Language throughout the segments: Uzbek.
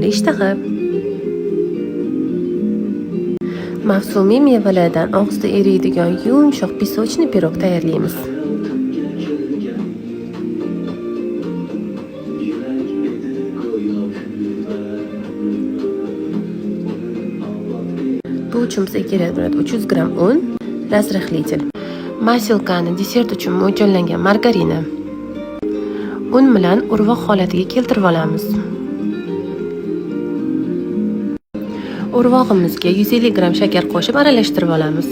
ishtaha. Mavsumiy mevalardan og'izda eriydigan yumshoq pisochni pirog tayyorlaymiz. Bu uchun bizga kerak bo'ladi 300 gram un, razrahlitel, masilkani desert uchun mo'ljallangan margarini. Un bilan urvoq holatiga keltirib olamiz. Urvog'imizga 150 gram shakar qo'shib aralashtirib olamiz.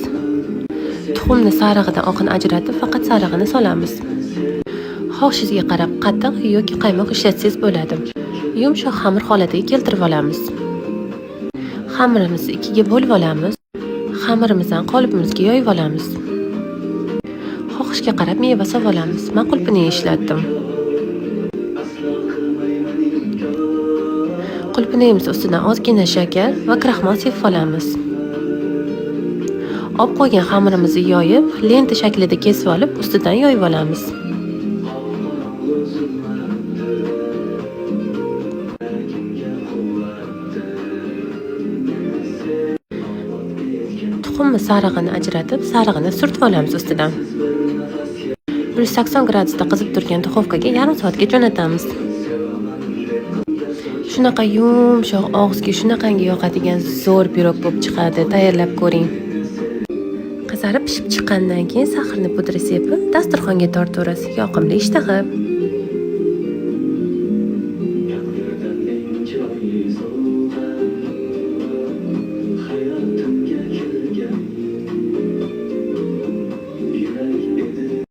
Tuxumni sarig'idan oqini ajratib, faqat sarig'ini solamiz. Xohishingizga qarab qattiq yoki qaymoq ishlatsangiz bo'ladi. Yumshoq xamir holatiga keltirib olamiz. Xamirimizni ikkiga bo'lib olamiz. Xamirimizdan qolipimizga yoyib olamiz. Xohishga qarab meva solib olamiz. Men qulpini ishlatdim. Qulpinimiz ustidan ozgina shakar va kraxmal sepib olamiz. Olib qo'ygan xamirimizni yoyib, lenta shaklida kesib olib, ustidan yoyib olamiz. Tuxumni sarig'ini ajratib, sarig'ini surtib olamiz ustidan. 180 gradusda qizib turgan duxovkaga yarim soatga jo'natamiz. Shunaqa yumshoq, og'izga shunaqangi yoqadigan zo'r pirog bo'lib chiqadi. Tayyorlab ko'ring. Qizarib pishib chiqqandan keyin saxarni pudra sepib, dasturxonga tortaverasiz. Yoqimli ishtaha.